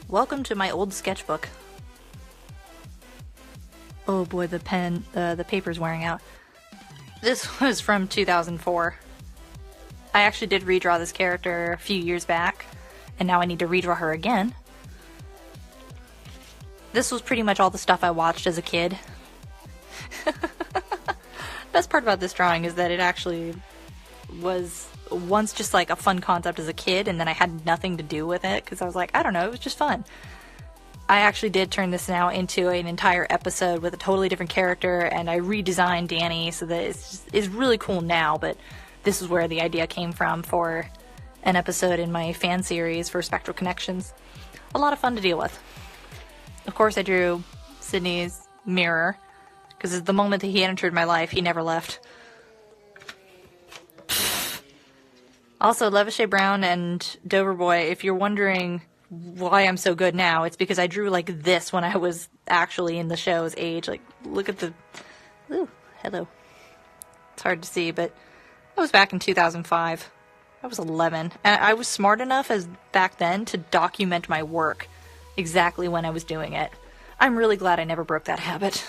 Welcome to my old sketchbook. Oh boy, the paper's wearing out. This was from 2004. I actually did redraw this character a few years back, and now I need to redraw her again. This was pretty much all the stuff I watched as a kid. Best part about this drawing is that it actually was once just like a fun concept as a kid, and then I had nothing to do with it because I was like, I don't know, it was just fun. I actually did turn this now into an entire episode with a totally different character, and I redesigned Danny so that it's really cool now, but this is where the idea came from for an episode in my fan series for Spectral Connections. A lot of fun to deal with. Of course I drew Sydney's mirror, because the moment that he entered my life, he never left. Also, Levachet Brown and Dover Boy, if you're wondering why I'm so good now, it's because I drew like this when I was actually in the show's age. Like, look at the... Ooh, hello. It's hard to see, but I was back in 2005. I was 11, and I was smart enough as back then to document my work exactly when I was doing it. I'm really glad I never broke that habit.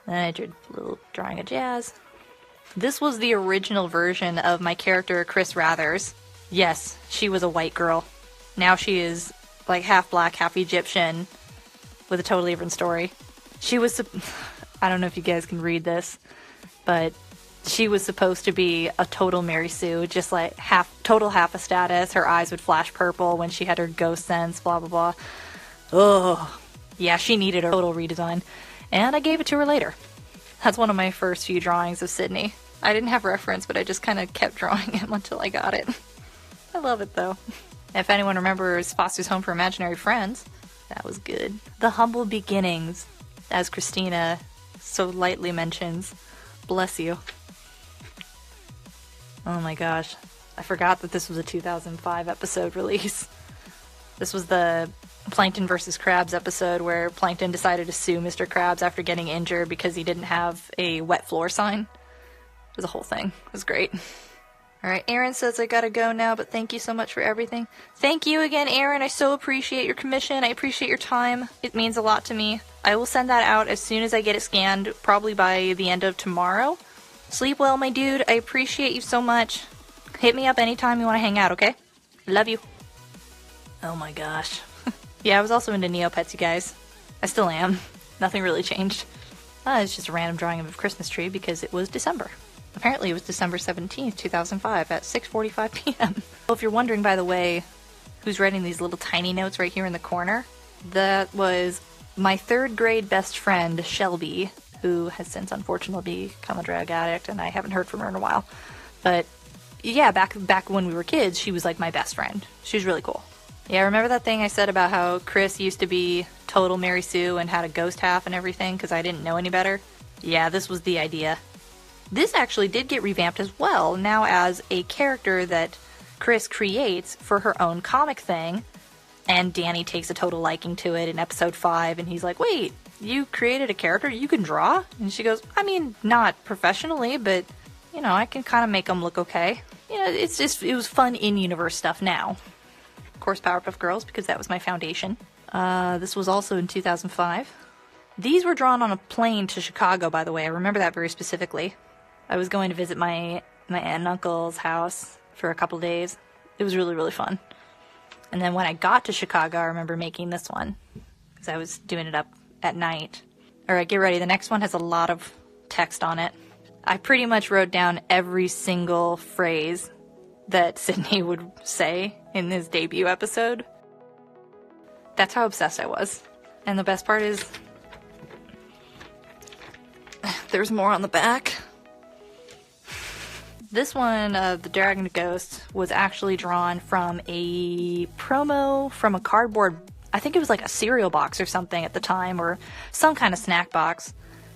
Then I did a little drawing of Jazz. This was the original version of my character, Chris Rathers. Yes, she was a white girl. Now she is like half black, half Egyptian, with a totally different story. She was, I don't know if you guys can read this, but she was supposed to be a total Mary Sue, just like total half a status. Her eyes would flash purple when she had her ghost sense, blah, blah, blah. Oh, yeah, she needed a total redesign. And I gave it to her later. That's one of my first few drawings of Sydney. I didn't have reference, but I just kind of kept drawing him until I got it. I love it, though. If anyone remembers Foster's Home for Imaginary Friends, that was good. The humble beginnings, as Christina so lightly mentions. Bless you. Oh my gosh. I forgot that this was a 2005 episode release. This was the Plankton versus Krabs episode where Plankton decided to sue Mr. Krabs after getting injured because he didn't have a wet floor sign. It was a whole thing. It was great. Alright, Aaron says I gotta go now, but thank you so much for everything. Thank you again, Aaron. I so appreciate your commission. I appreciate your time. It means a lot to me. I will send that out as soon as I get it scanned, probably by the end of tomorrow. Sleep well, my dude. I appreciate you so much. Hit me up anytime you want to hang out, okay? Love you. Oh my gosh. Yeah, I was also into Neopets, you guys. I still am. Nothing really changed. It's just a random drawing of a Christmas tree because it was December. Apparently it was December 17th, 2005 at 6:45 p.m. Well, if you're wondering, by the way, who's writing these little tiny notes right here in the corner, that was my 3rd grade best friend, Shelby, who has since unfortunately become a drug addict, and I haven't heard from her in a while. But yeah, back when we were kids, she was like my best friend. She was really cool. Yeah, remember that thing I said about how Chris used to be total Mary Sue and had a ghost half and everything because I didn't know any better? Yeah, this was the idea. This actually did get revamped as well, now as a character that Chris creates for her own comic thing, and Danny takes a total liking to it in episode 5, and he's like, wait, you created a character you can draw? And she goes, I mean, not professionally, but, you know, I can kind of make them look okay. You know, it was fun in-universe stuff now. Of course, Powerpuff Girls, because that was my foundation. This was also in 2005. These were drawn on a plane to Chicago, by the way. I remember that very specifically. I was going to visit my aunt and uncle's house for a couple days. It was really, really fun. And then when I got to Chicago, I remember making this one, because I was doing it up at night. Alright, get ready. The next one has a lot of text on it. I pretty much wrote down every single phrase that Sydney would say in his debut episode. That's how obsessed I was. And the best part is, there's more on the back. This one, the Dragon Ghost, was actually drawn from a promo from a cardboard, I think it was like a cereal box or something at the time, or some kind of snack box,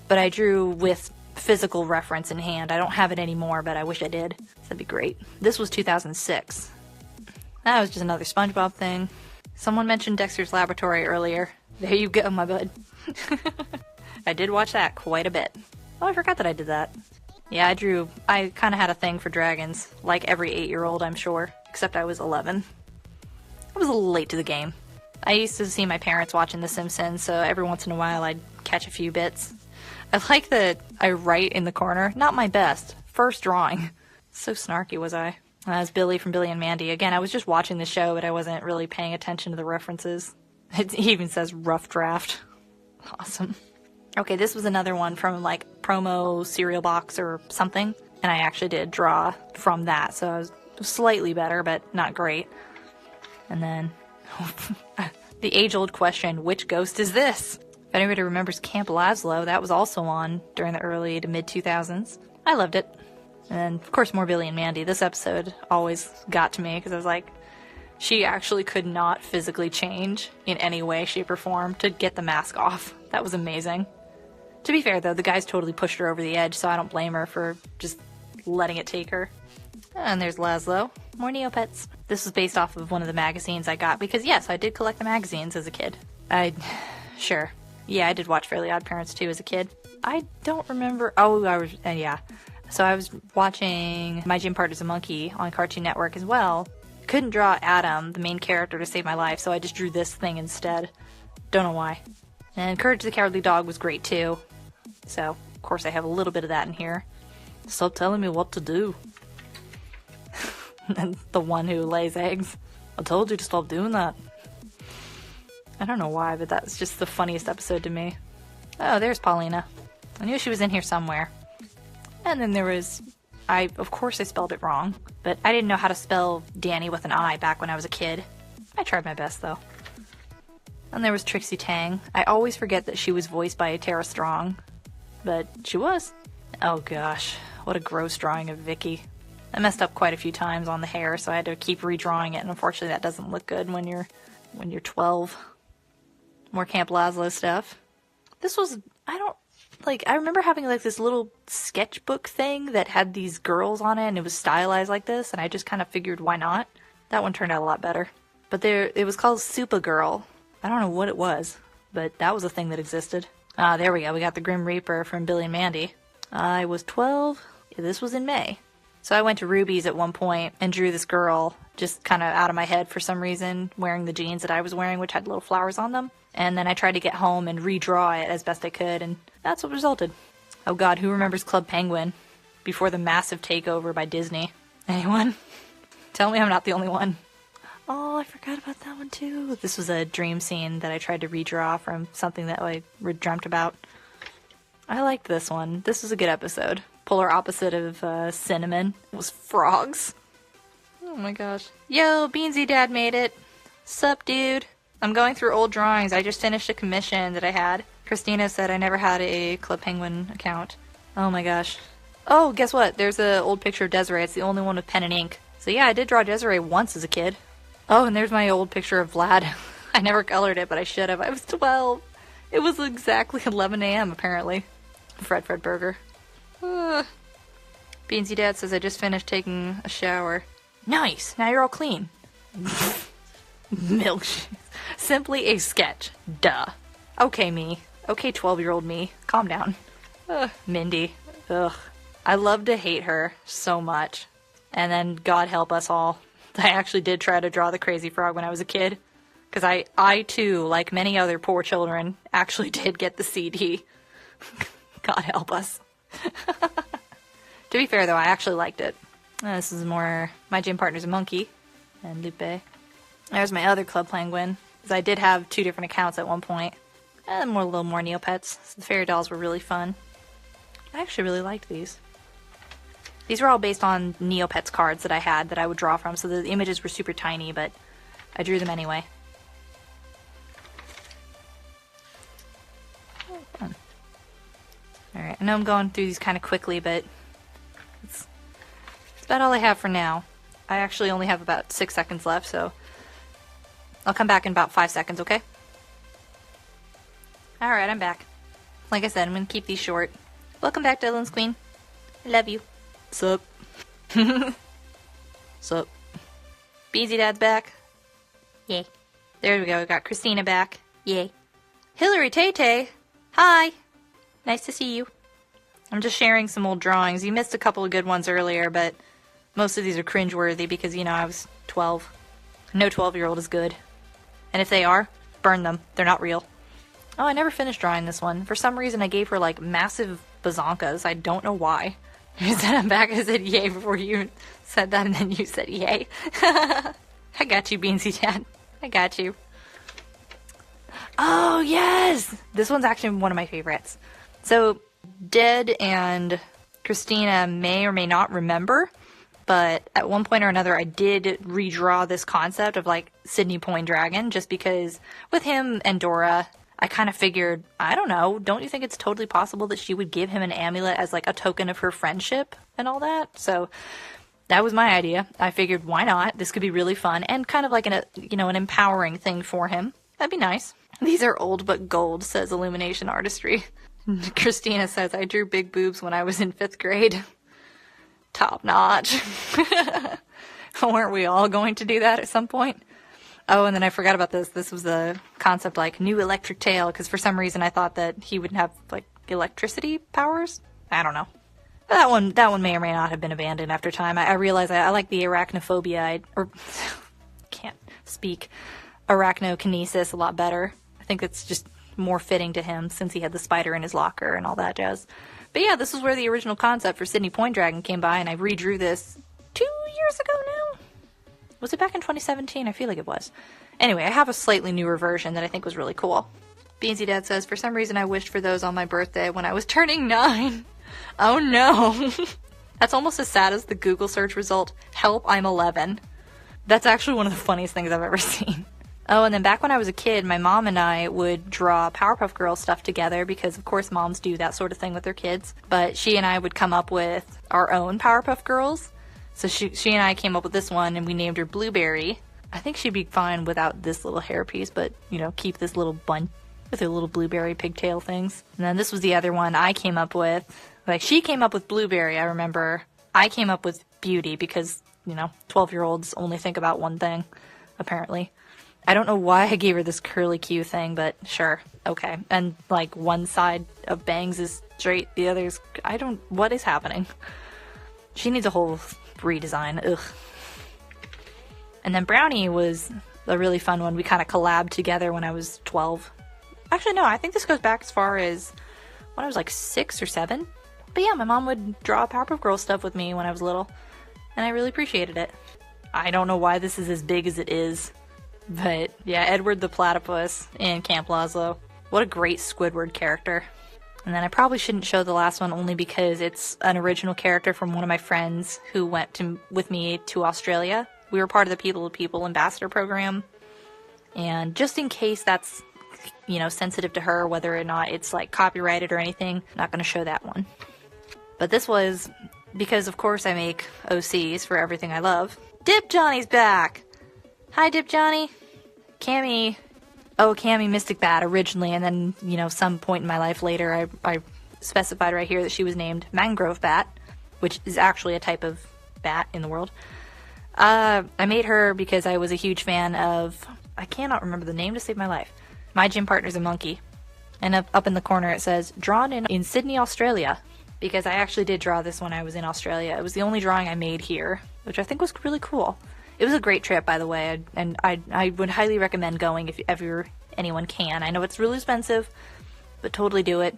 but I drew with physical reference in hand. I don't have it anymore, but I wish I did. That'd be great. This was 2006. That was just another SpongeBob thing. Someone mentioned Dexter's Laboratory earlier. There you go, my bud. I did watch that quite a bit. Oh, I forgot that I did that. Yeah, I kind of had a thing for dragons, like every 8-year-old, I'm sure, except I was 11. I was a little late to the game. I used to see my parents watching The Simpsons, so every once in a while I'd catch a few bits. I like that I write in the corner, not my best, first drawing. So snarky was I. As Billy from Billy and Mandy. Again, I was just watching the show, but I wasn't really paying attention to the references. It even says rough draft. Awesome. Okay, this was another one from like promo cereal box or something, and I actually did draw from that, so I was slightly better, but not great. And then the age-old question, which ghost is this? If anybody remembers Camp Laszlo, that was also on during the early to mid-2000s. I loved it. And of course, more Billy and Mandy. This episode always got to me because I was like, she actually could not physically change in any way, shape, or form to get the mask off. That was amazing. To be fair, though, the guys totally pushed her over the edge, so I don't blame her for just letting it take her. And there's Laszlo. More Neopets. This was based off of one of the magazines I got, because yes, I did collect the magazines as a kid. Sure. Yeah, I did watch Fairly Odd Parents too as a kid. I don't remember. Oh, yeah. So I was watching My Gym Partner's a Monkey on Cartoon Network as well. Couldn't draw Adam, the main character, to save my life, so I just drew this thing instead. Don't know why. And Courage the Cowardly Dog was great too. So, of course, I have a little bit of that in here. Stop telling me what to do. And the one who lays eggs. I told you to stop doing that. I don't know why, but that's just the funniest episode to me. Oh, there's Paulina. I knew she was in here somewhere. And then there was... Of course I spelled it wrong, but I didn't know how to spell Danny with an I back when I was a kid. I tried my best, though. And there was Trixie Tang. I always forget that she was voiced by Tara Strong, but she was. Oh gosh, what a gross drawing of Vicky. I messed up quite a few times on the hair, so I had to keep redrawing it, and unfortunately that doesn't look good when you're 12. More Camp Laszlo stuff. This was, I remember having like this little sketchbook thing that had these girls on it, and it was stylized like this, and I just kind of figured why not. That one turned out a lot better. But it was called Supergirl. I don't know what it was, but that was a thing that existed. There we go. We got the Grim Reaper from Billy and Mandy. I was 12. Yeah, this was in May. So I went to Ruby's at one point and drew this girl just kind of out of my head for some reason, wearing the jeans that I was wearing, which had little flowers on them. And then I tried to get home and redraw it as best I could, and that's what resulted. Oh god, who remembers Club Penguin before the massive takeover by Disney? Anyone? Tell me I'm not the only one. Oh, I forgot about that one too. This was a dream scene that I tried to redraw from something that I dreamt about. I liked this one. This was a good episode. Polar opposite of Cinnamon was frogs. Oh my gosh. Yo, Beansy Dad made it. Sup, dude? I'm going through old drawings. I just finished a commission that I had. Christina said I never had a Club Penguin account. Oh my gosh. Oh, guess what? There's an old picture of Desiree. It's the only one with pen and ink. So yeah, I did draw Desiree once as a kid. Oh, and there's my old picture of Vlad. I never colored it, but I should have. I was 12. It was exactly 11 a.m. apparently. Fred Burger. Beansy Dad says I just finished taking a shower. Nice! Now you're all clean. Milkshakes. Simply a sketch. Duh. Okay, me. Okay, 12-year-old me. Calm down. Mindy. Ugh. I love to hate her so much. And then, God help us all, I actually did try to draw the Crazy Frog when I was a kid. Because I too, like many other poor children, actually did get the CD. God help us. To be fair, though, I actually liked it. This is more My Gym Partner's a Monkey and Lupe. There's my other Club Penguin, because I did have 2 different accounts at one point. And a little more Neopets. So the fairy dolls were really fun. I actually really liked these. These were all based on Neopets cards that I had that I would draw from, so the images were super tiny, but I drew them anyway. Oh, fun. Alright, I know I'm going through these kind of quickly, but it's about all I have for now. I actually only have about 6 seconds left, so I'll come back in about 5 seconds, okay? Alright, I'm back. Like I said, I'm going to keep these short. Welcome back, Dylan's Queen. I love you. Sup? Sup? Beezy Dad's back. Yay. There we go, we got Christina back. Yay. Hillary Tay-Tay. Hi. Nice to see you. I'm just sharing some old drawings. You missed a couple of good ones earlier, but most of these are cringeworthy because, you know, I was 12. No 12-year-old is good. And if they are, burn them. They're not real. Oh, I never finished drawing this one. For some reason, I gave her, like, massive bazonkas. I don't know why. You said I'm back, I said yay before you said that, and then you said yay. I got you, Beansy Dad. I got you. Oh, yes! This one's actually one of my favorites. So, Dead and Christina may or may not remember, but at one point or another I did redraw this concept of, like, Sydney Poinddragon, just because with him and Dora, I kind of figured, I don't know, don't you think it's totally possible that she would give him an amulet as, like, a token of her friendship and all that? So that was my idea. I figured, why not? This could be really fun and kind of like an empowering thing for him. That'd be nice. These are old but gold, says Illumination Artistry. Christina says, I drew big boobs when I was in 5th grade. Top notch. Weren't we all going to do that at some point? Oh, and then I forgot about this. This was the concept, like, new electric tail, because for some reason I thought that he would have, like, electricity powers? I don't know. That one may or may not have been abandoned after time. I realize I like the arachnophobia, can't speak, arachnokinesis a lot better. I think it's just more fitting to him since he had the spider in his locker and all that jazz. But yeah, this is where the original concept for Sydney Poinddragon came by, and I redrew this 2 years ago now? Was it back in 2017? I feel like it was. Anyway, I have a slightly newer version that I think was really cool. Beansy Dad says, for some reason I wished for those on my birthday when I was turning 9. Oh no. That's almost as sad as the Google search result, help, I'm 11. That's actually one of the funniest things I've ever seen. Oh, and then back when I was a kid, my mom and I would draw Powerpuff Girls stuff together because, of course, moms do that sort of thing with their kids. But she and I would come up with our own Powerpuff Girls. So she and I came up with this one, and we named her Blueberry. I think she'd be fine without this little hairpiece, but, keep this little bun with her little blueberry pigtail things. And then this was the other one I came up with. Like, she came up with Blueberry, I remember. I came up with Beauty because, 12-year-olds only think about one thing, apparently. I don't know why I gave her this curly Q thing, but sure, okay. And, like, one side of bangs is straight, the other's... what is happening? She needs a whole redesign, ugh. And then Brownie was a really fun one. We kind of collabed together when I was 12. Actually, no, I think this goes back as far as when I was, like, 6 or 7. But yeah, my mom would draw Powerpuff Girls stuff with me when I was little, and I really appreciated it. I don't know why this is as big as it is. But yeah, Edward the Platypus in Camp Lazlo. What a great Squidward character. And then I probably shouldn't show the last one only because it's an original character from one of my friends who went with me to Australia. We were part of the People to People Ambassador program. And just in case that's, sensitive to her, whether or not it's, like, copyrighted or anything, I'm not going to show that one. But this was because, of course, I make OCs for everything I love. Dip Johnny's back! Hi, Dip Johnny. Cammy Mystic Bat originally, and then, some point in my life later, I specified right here that she was named Mangrove Bat, which is actually a type of bat in the world. I made her because I was a huge fan of, I cannot remember the name to save my life. My gym partner's a monkey. And up in the corner it says, drawn in Sydney, Australia. Because I actually did draw this when I was in Australia. It was the only drawing I made here, which I think was really cool. It was a great trip, by the way, and I would highly recommend going if ever anyone can. I know it's really expensive, but totally do it.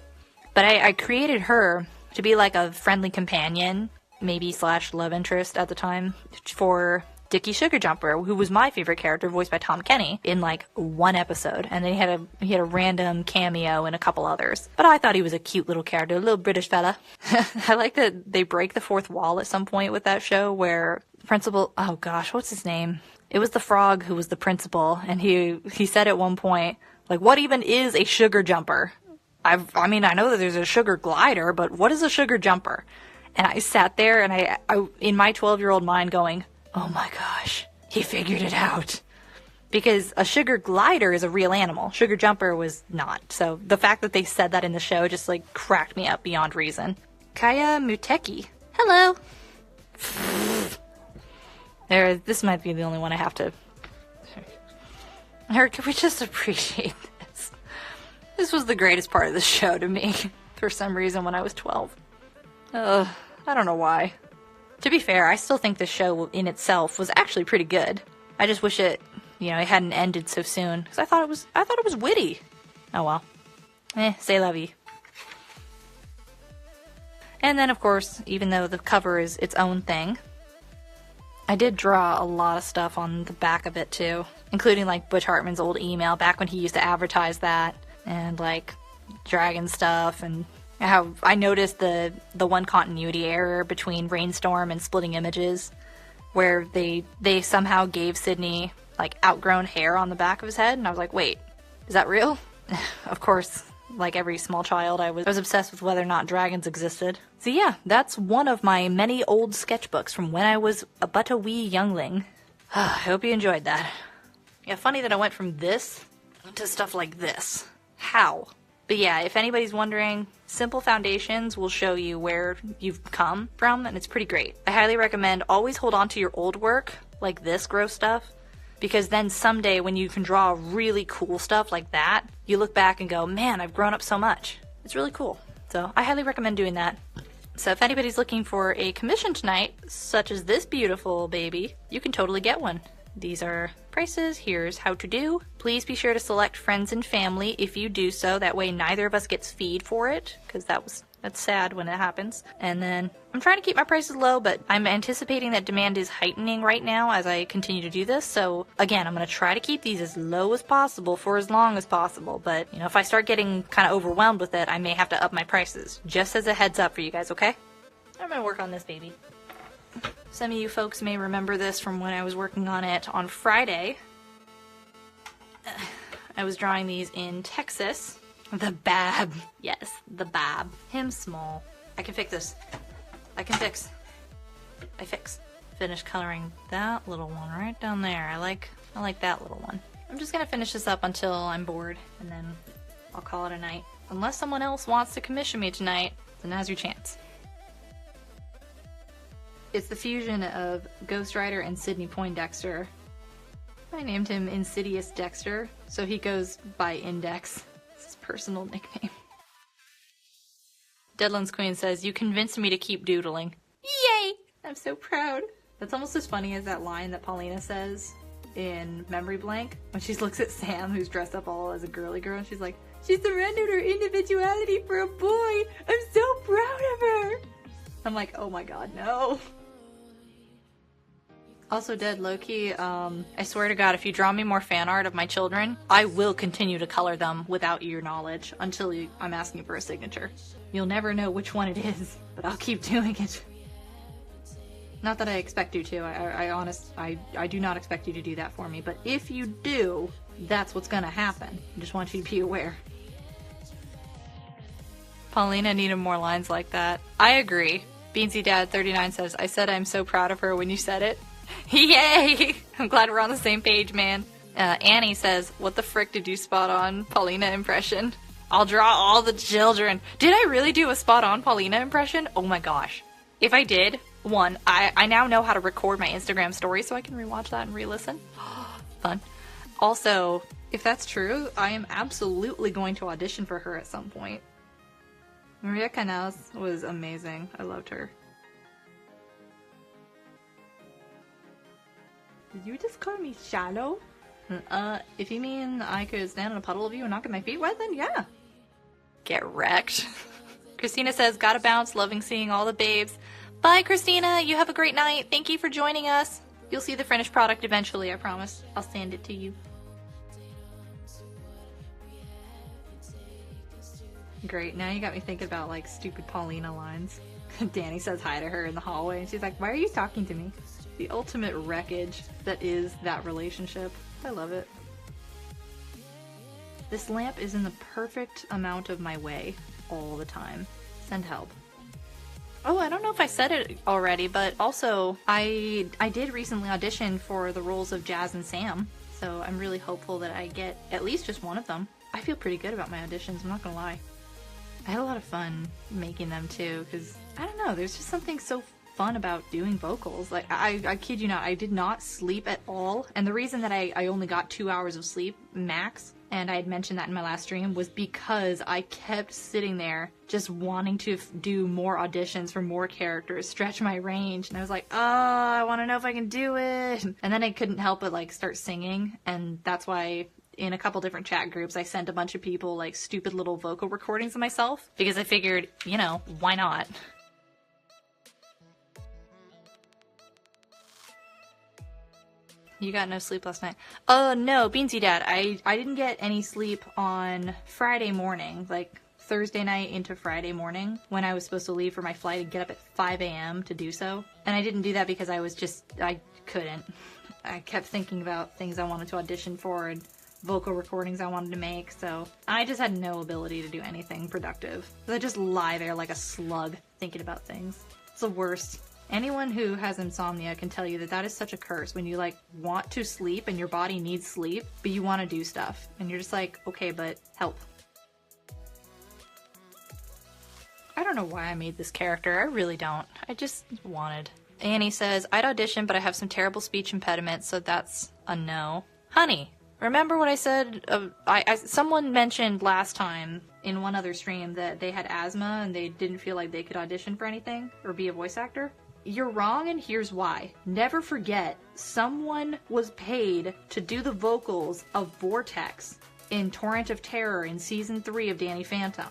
But I created her to be like a friendly companion, maybe / love interest at the time, for Dickie Sugarjumper, who was my favorite character, voiced by Tom Kenny, in like one episode. And then he had a random cameo in a couple others. But I thought he was a cute little character, a little British fella. I like that they break the fourth wall at some point with that show where principal, oh gosh, what's his name? It was the frog who was the principal, and he said at one point, like, what even is a sugar jumper? I know that there's a sugar glider, but what is a sugar jumper? And I sat there and I in my 12-year-old mind going, oh my gosh, he figured it out. Because a sugar glider is a real animal. Sugar jumper was not. So the fact that they said that in the show just, like, cracked me up beyond reason. Kaya Muteki. Hello. This might be the only one I have to... Or can we just appreciate this? This was the greatest part of the show to me, for some reason, when I was 12. I don't know why. To be fair, I still think the show in itself was actually pretty good. I just wish it you know, it hadn't ended so soon. Because I thought it was witty. Oh well. C'est la vie. And then, of course, even though the cover is its own thing, I did draw a lot of stuff on the back of it too, including like Butch Hartman's old email back when he used to advertise that, and like dragon stuff, and how I noticed the one continuity error between Rainstorm and Splitting Images, where they somehow gave Sydney like outgrown hair on the back of his head, and I was like, wait, is that real? Of course, like every small child, I was obsessed with whether or not dragons existed. So yeah, that's one of my many old sketchbooks from when I was but a wee youngling. I hope you enjoyed that. Yeah, funny that I went from this to stuff like this. How? But yeah, if anybody's wondering, Simple Foundations will show you where you've come from, and it's pretty great. I highly recommend always hold on to your old work, like this gross stuff, because then someday when you can draw really cool stuff like that, you look back and go, man, I've grown up so much. It's really cool. So I highly recommend doing that. So if anybody's looking for a commission tonight, such as this beautiful baby, you can totally get one. These are prices. Here's how to do. Please be sure to select friends and family if you do so. That way neither of us gets feed for it, because that's sad when it happens. And then I'm trying to keep my prices low, but I'm anticipating that demand is heightening right now as I continue to do this. So again, I'm going to try to keep these as low as possible for as long as possible. But, you know, if I start getting kind of overwhelmed with it, I may have to up my prices. Just as a heads up for you guys, okay? I'm going to work on this baby. Some of you folks may remember this from when I was working on it on Friday. I was drawing these in Texas. The Bab. Yes, the Bab. Him small. I can fix this. I fix. Finish coloring that little one right down there. I like that little one. I'm just gonna finish this up until I'm bored, and then I'll call it a night. Unless someone else wants to commission me tonight, then now's your chance. It's the fusion of Ghost Rider and Sidney Poindexter. I named him Insidious Dexter, so he goes by Index. It's his personal nickname. Deadlands Queen says, "You convinced me to keep doodling." Yay! I'm so proud. That's almost as funny as that line that Paulina says in Memory Blank when she looks at Sam, who's dressed up all as a girly girl, and she's like, "She surrendered her individuality for a boy. I'm so proud of her." I'm like, oh my god, no. Also, Dead Loki, I swear to god, if you draw me more fan art of my children, I will continue to color them without your knowledge until I'm asking for a signature. You'll never know which one it is, but I'll keep doing it. Not that I expect you to, I do not expect you to do that for me, but if you do, that's what's gonna happen. I just want you to be aware. Paulina needed more lines like that. I agree. Beansy Dad 39 says, "I said I'm so proud of her when you said it." Yay! I'm glad we're on the same page, man. Annie says, "What the frick did you spot on Paulina impression?" I'll draw all the children. Did I really do a spot on Paulina impression? Oh my gosh. If I did, one, I now know how to record my Instagram story so I can rewatch that and re-listen. Fun. Also, if that's true, I am absolutely going to audition for her at some point. Maria Canals was amazing. I loved her. Did you just call me shallow? If you mean I could stand in a puddle of you and not get my feet wet, then yeah. Get wrecked. Christina says, "Gotta bounce, loving seeing all the babes." Bye, Christina. You have a great night. Thank you for joining us. You'll see the finished product eventually, I promise. I'll send it to you. Great. Now you got me thinking about, like, stupid Paulina lines. Danny says hi to her in the hallway, and she's like, "Why are you talking to me?" The ultimate wreckage that is that relationship. I love it. This lamp is in the perfect amount of my way all the time. Send help. Oh, I don't know if I said it already, but also I did recently audition for the roles of Jazz and Sam, so I'm really hopeful that I get at least just one of them. I feel pretty good about my auditions, I'm not gonna lie. I had a lot of fun making them too, because, I don't know, there's just something so fun about doing vocals. Like, I kid you not, I did not sleep at all, and the reason that I only got 2 hours of sleep max and I had mentioned that in my last stream, was because I kept sitting there just wanting to do more auditions for more characters, stretch my range, and I was like, oh, I want to know if I can do it. And then I couldn't help but like start singing, and that's why in a couple different chat groups I sent a bunch of people like stupid little vocal recordings of myself, because I figured, you know, why not? You got no sleep last night? Oh, no, Beansy Dad. I didn't get any sleep on Friday morning, like Thursday night into Friday morning, when I was supposed to leave for my flight and get up at 5 a.m. to do so. And I didn't do that because I couldn't. I kept thinking about things I wanted to audition for and vocal recordings I wanted to make, so I just had no ability to do anything productive. I just lie there like a slug thinking about things. It's the worst. Anyone who has insomnia can tell you that that is such a curse, when you like want to sleep and your body needs sleep, but you want to do stuff and you're just like, okay, but help. I don't know why I made this character. I really don't. I just wanted. Annie says, I'd audition, but I have some terrible speech impediments, so that's a no. Honey, remember what I said? Someone mentioned last time in one other stream that they had asthma and they didn't feel like they could audition for anything or be a voice actor. You're wrong, and here's why. Never forget, someone was paid to do the vocals of Vortex in Torrent of Terror in Season 3 of Danny Phantom.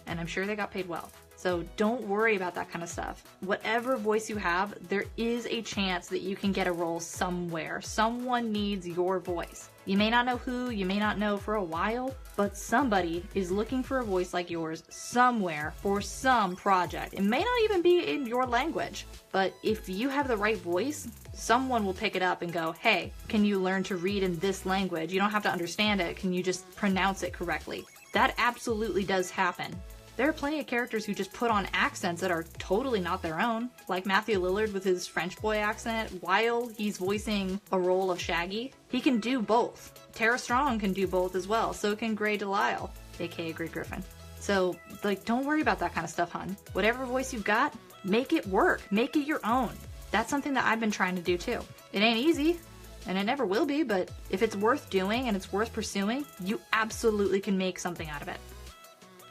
And I'm sure they got paid well. So don't worry about that kind of stuff. Whatever voice you have, there is a chance that you can get a role somewhere. Someone needs your voice. You may not know who, you may not know for a while, but somebody is looking for a voice like yours somewhere for some project. It may not even be in your language, but if you have the right voice, someone will pick it up and go, hey, can you learn to read in this language? You don't have to understand it. Can you just pronounce it correctly? That absolutely does happen. There are plenty of characters who just put on accents that are totally not their own, like Matthew Lillard with his French boy accent while he's voicing a role of Shaggy. He can do both. Tara Strong can do both as well, so can Grey Delisle, aka Grey Griffin. So, like, don't worry about that kind of stuff, hun. Whatever voice you've got, make it work. Make it your own. That's something that I've been trying to do too. It ain't easy, and it never will be, but if it's worth doing and it's worth pursuing, you absolutely can make something out of it.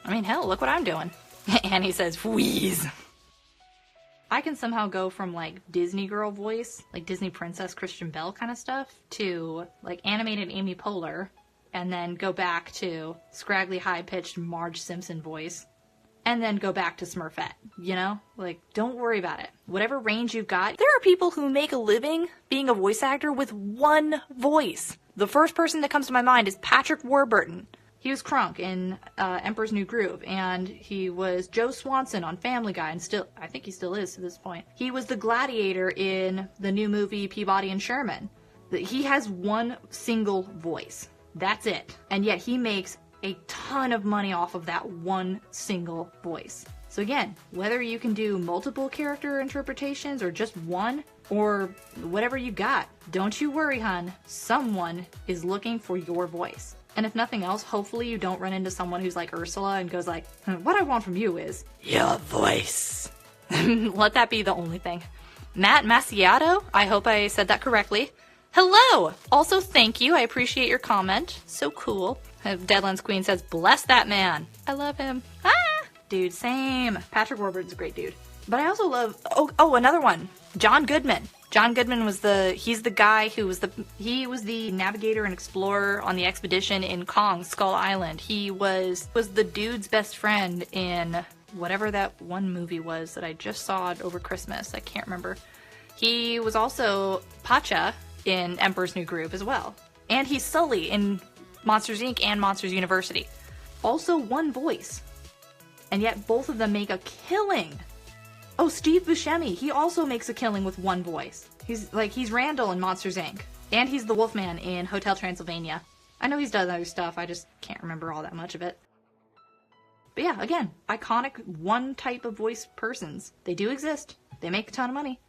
I mean, hell, look what I'm doing. Annie says, wheeze. I can somehow go from, like, Disney girl voice, like Disney princess Christian Bell kind of stuff, to, like, animated Amy Poehler, and then go back to scraggly, high-pitched Marge Simpson voice, and then go back to Smurfette, you know? Like, don't worry about it. Whatever range you've got, there are people who make a living being a voice actor with one voice. The first person that comes to my mind is Patrick Warburton. He was Krunk in Emperor's New Groove, and he was Joe Swanson on Family Guy, and still, I think he still is to this point. He was the gladiator in the new movie Peabody and Sherman. He has one single voice. That's it. And yet he makes a ton of money off of that one single voice. So again, whether you can do multiple character interpretations or just one, or whatever you got, don't you worry, hun. Someone is looking for your voice. And if nothing else, hopefully you don't run into someone who's like Ursula and goes like, what I want from you is your voice. Let that be the only thing. Matt Macciato, I hope I said that correctly. Hello! Also, thank you. I appreciate your comment. So cool. Deadlands Queen says, bless that man. I love him. Ah! Dude, same. Patrick Warburton's a great dude. But I also love, oh, another one. John Goodman. John Goodman was he's the guy who was the navigator and explorer on the expedition in Kong, Skull Island. He was the dude's best friend in whatever that one movie was that I just saw over Christmas. I can't remember. He was also Pacha in Emperor's New Groove as well. And he's Sully in Monsters, Inc. and Monsters University. Also one voice. And yet both of them make a killing. Oh, Steve Buscemi. He also makes a killing with one voice. He's Randall in Monsters, Inc. And he's the Wolfman in Hotel Transylvania. I know he's done other stuff, I just can't remember all that much of it. But yeah, again, iconic one type of voice persons. They do exist. They make a ton of money.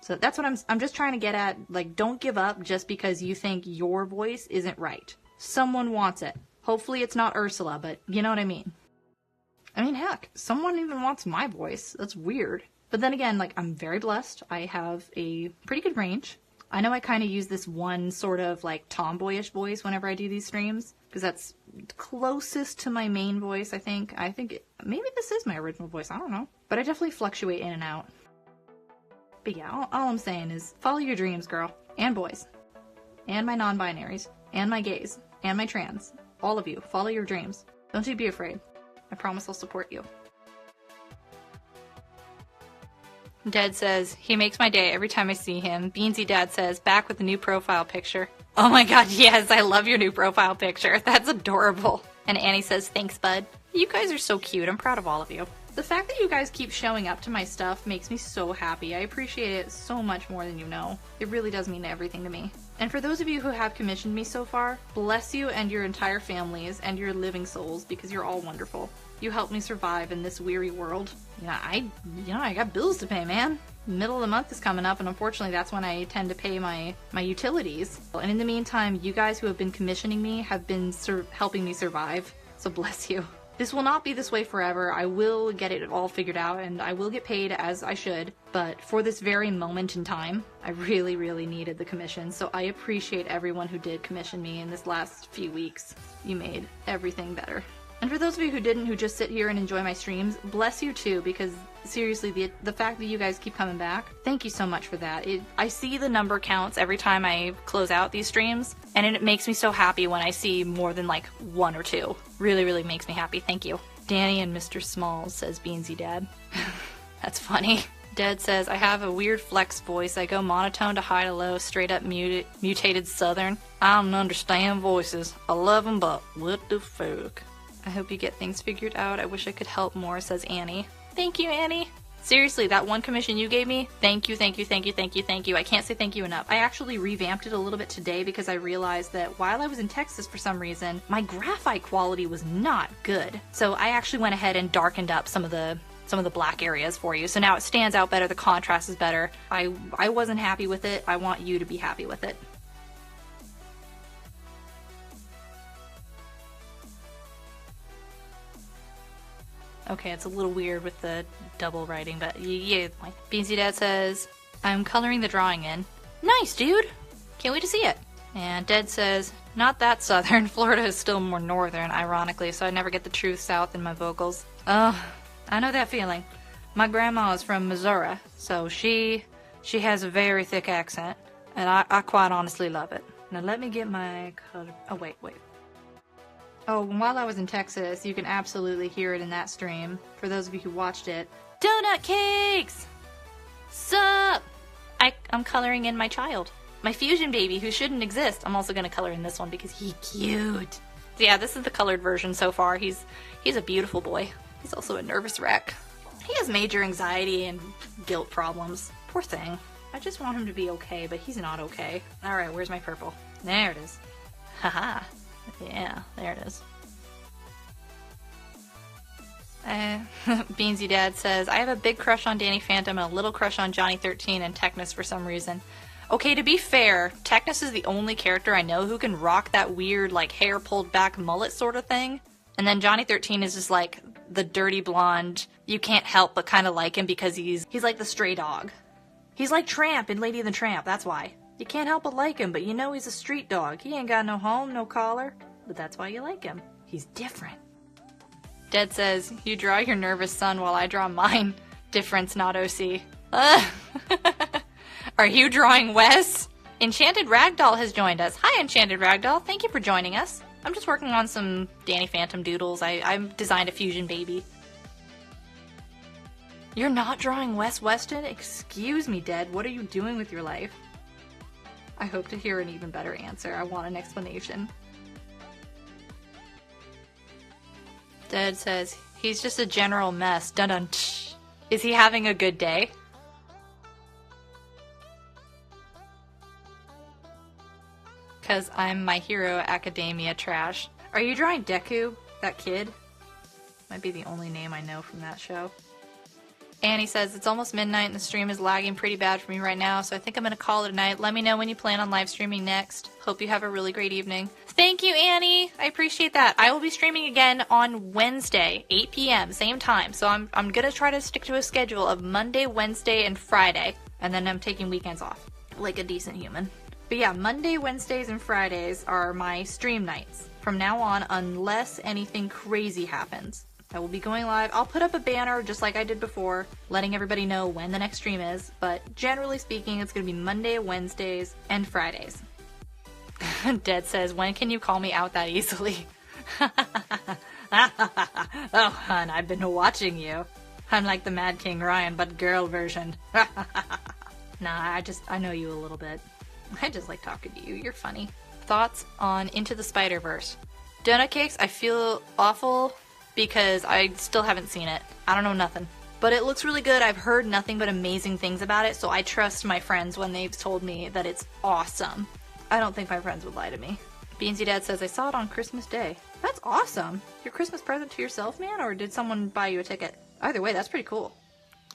So that's what I'm just trying to get at. Like, don't give up just because you think your voice isn't right. Someone wants it. Hopefully it's not Ursula, but you know what I mean. I mean, heck, someone even wants my voice. That's weird. But then again, like, I'm very blessed. I have a pretty good range. I know I kind of use this one sort of like tomboyish voice whenever I do these streams, because that's closest to my main voice, I think. Maybe this is my original voice, I don't know. But I definitely fluctuate in and out. But yeah, all I'm saying is follow your dreams, girl. And boys. And my non-binaries. And my gays. And my trans. All of you, follow your dreams. Don't you be afraid. I promise I'll support you. Dad says, he makes my day every time I see him. Beansy Dad says, back with a new profile picture. Oh my god, yes, I love your new profile picture. That's adorable. And Annie says, thanks, bud. You guys are so cute. I'm proud of all of you. The fact that you guys keep showing up to my stuff makes me so happy. I appreciate it so much more than you know. It really does mean everything to me. And for those of you who have commissioned me so far, bless you and your entire families and your living souls, because you're all wonderful. You helped me survive in this weary world. I got bills to pay, man. Middle of the month is coming up, and unfortunately that's when I tend to pay my utilities. And in the meantime, you guys who have been commissioning me have been helping me survive. So bless you. This will not be this way forever. I will get it all figured out, and I will get paid as I should. But for this very moment in time, I really, really needed the commission. So I appreciate everyone who did commission me in this last few weeks. You made everything better. And for those of you who didn't, who just sit here and enjoy my streams, bless you too, because seriously, the fact that you guys keep coming back, thank you so much for that. I see the number counts every time I close out these streams, and it makes me so happy when I see more than like 1 or 2. Really, really makes me happy. Thank you. Danny and Mr. Smalls, says Beansy Dad. That's funny. Dad says, I have a weird flex voice. I go monotone to high to low, straight up mutated southern. I don't understand voices. I love them, but what the fuck? I hope you get things figured out. I wish I could help more, says Annie. Thank you, Annie. Seriously, that one commission you gave me, thank you, thank you, thank you, thank you, thank you. I can't say thank you enough. I actually revamped it a little bit today because I realized that while I was in Texas for some reason, my graphite quality was not good. So I actually went ahead and darkened up some of the black areas for you. So now it stands out better, the contrast is better. I wasn't happy with it. I want you to be happy with it. Okay, it's a little weird with the double writing, but yeah. Beansy Dad says, I'm coloring the drawing in. Nice, dude! Can't wait to see it. And Dad says, not that southern. Florida is still more northern, ironically, so I never get the true south in my vocals. Oh, I know that feeling. My grandma is from Missouri, so she has a very thick accent, and I quite honestly love it. Now let me get my color. Oh, wait. Oh, while I was in Texas, you can absolutely hear it in that stream. For those of you who watched it. Donut cakes! Sup? I'm coloring in my child. My fusion baby, who shouldn't exist. I'm also going to color in this one because he's cute. So yeah, this is the colored version so far. He's a beautiful boy. He's also a nervous wreck. He has major anxiety and guilt problems. Poor thing. I just want him to be okay, but he's not okay. Alright, where's my purple? There it is. Haha. Yeah, there it is. Beansy Dad says, I have a big crush on Danny Phantom and a little crush on Johnny 13 and Technus for some reason. Okay, to be fair, Technus is the only character I know who can rock that weird, like, hair pulled back mullet sort of thing. And then Johnny 13 is just like the dirty blonde. You can't help but kind of like him because he's like the stray dog. He's like Tramp in Lady and the Tramp, that's why. You can't help but like him, but you know he's a street dog. He ain't got no home, no collar. But that's why you like him. He's different. Dad says, you draw your nervous son while I draw mine. Difference, not OC. Are you drawing Wes? Enchanted Ragdoll has joined us. Hi, Enchanted Ragdoll. Thank you for joining us. I'm just working on some Danny Phantom doodles. I designed a fusion baby. You're not drawing Wes Weston? Excuse me, Dad. What are you doing with your life? I hope to hear an even better answer. I want an explanation. Dad says, he's just a general mess. Dun dun. Is he having a good day? Because I'm My Hero Academia trash. Are you drawing Deku? That kid? Might be the only name I know from that show. Annie says, it's almost midnight and the stream is lagging pretty bad for me right now, so I think I'm going to call it a night. Let me know when you plan on live streaming next. Hope you have a really great evening. Thank you, Annie! I appreciate that. I will be streaming again on Wednesday, 8 p.m., same time. So I'm going to try to stick to a schedule of Monday, Wednesday, and Friday. And then I'm taking weekends off. like a decent human. But yeah, Monday, Wednesdays, and Fridays are my stream nights from now on, unless anything crazy happens. I will be going live. I'll put up a banner just like I did before, letting everybody know when the next stream is, but generally speaking, it's going to be Monday, Wednesdays, and Fridays. Dead says, when can you call me out that easily? Oh, hun, I've been watching you. I'm like the Mad King Ryan, but girl version. Nah, I know you a little bit. I just like talking to you. You're funny. Thoughts on Into the Spider-Verse? Donut Cakes, I feel awful because I still haven't seen it. I don't know nothing. But it looks really good. I've heard nothing but amazing things about it, so I trust my friends when they've told me that it's awesome. I don't think my friends would lie to me. Beansy Dad says, I saw it on Christmas Day. That's awesome. Your Christmas present to yourself, man, or did someone buy you a ticket? Either way, that's pretty cool.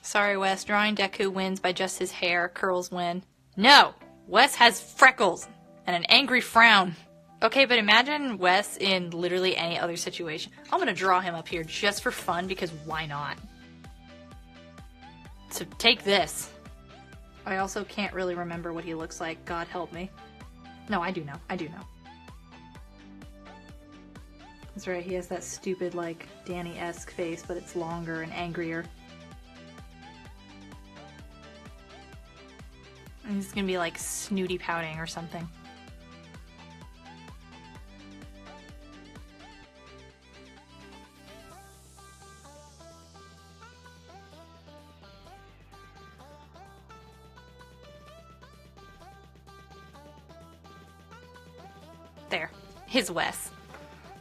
Sorry, Wes. Drawing Deku wins by just his hair. Curls win. No! Wes has freckles and an angry frown. Okay, but imagine Wes in literally any other situation. I'm gonna draw him up here just for fun because why not? So take this. I also can't really remember what he looks like. God help me. No, I do know. I do know. That's right, he has that stupid, like, Danny-esque face, but it's longer and angrier. And he's gonna be, like, snooty pouting or something. There. His Wes.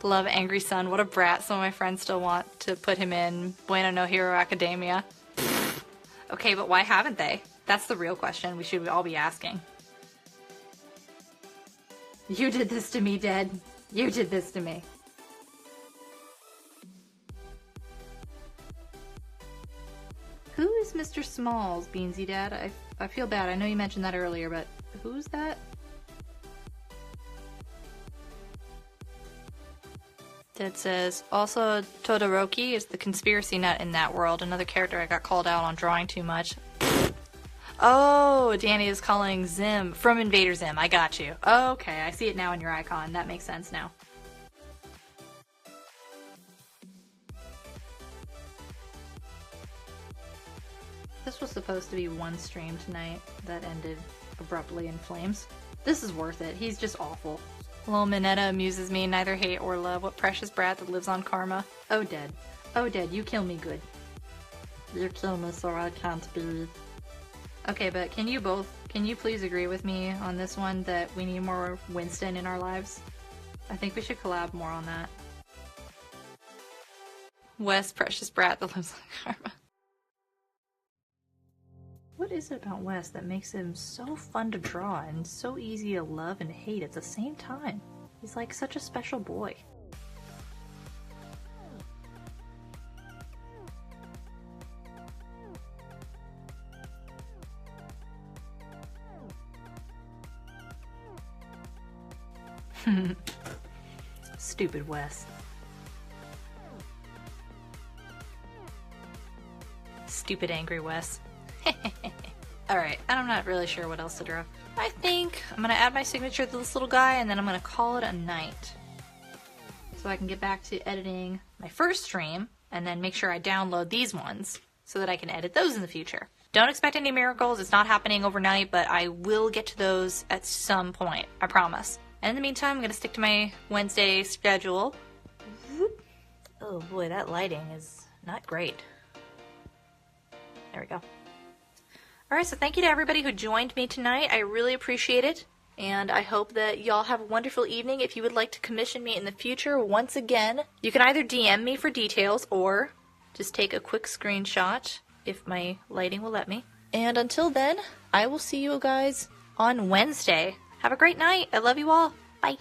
Love Angry Son. What a brat. Some of my friends still want to put him in Bueno no Hero Academia. Okay, but why haven't they? That's the real question we should all be asking. You did this to me, Dead. You did this to me. Who is Mr. Smalls, Beansy Dad? I feel bad. I know you mentioned that earlier, but who's that? Dead says, also Todoroki is the conspiracy nut in that world. Another character I got called out on drawing too much. Oh, Danny is calling Zim from Invader Zim. I got you. Okay, I see it now in your icon. That makes sense now. This was supposed to be one stream tonight that ended abruptly in flames. This is worth it. He's just awful. Lil Minetta amuses me, neither hate or love. What precious brat that lives on karma. Oh, Dead. Oh, Dead, you kill me good. You kill me so I can't breathe. Okay, but can you please agree with me on this one that we need more Winston in our lives? I think we should collab more on that. Wes, precious brat that lives on karma. What is it about Wes that makes him so fun to draw and so easy to love and hate at the same time? He's like such a special boy. Stupid Wes. Stupid angry Wes. Alright, and I'm not really sure what else to draw. I think I'm gonna add my signature to this little guy and then I'm gonna call it a night. So I can get back to editing my first stream and then make sure I download these ones so that I can edit those in the future. Don't expect any miracles, it's not happening overnight, but I will get to those at some point, I promise. And in the meantime, I'm gonna stick to my Wednesday schedule. Oh boy, that lighting is not great. There we go. Alright, so thank you to everybody who joined me tonight. I really appreciate it. And I hope that y'all have a wonderful evening. If you would like to commission me in the future, once again, you can either DM me for details or just take a quick screenshot if my lighting will let me. And until then, I will see you guys on Wednesday. Have a great night. I love you all. Bye.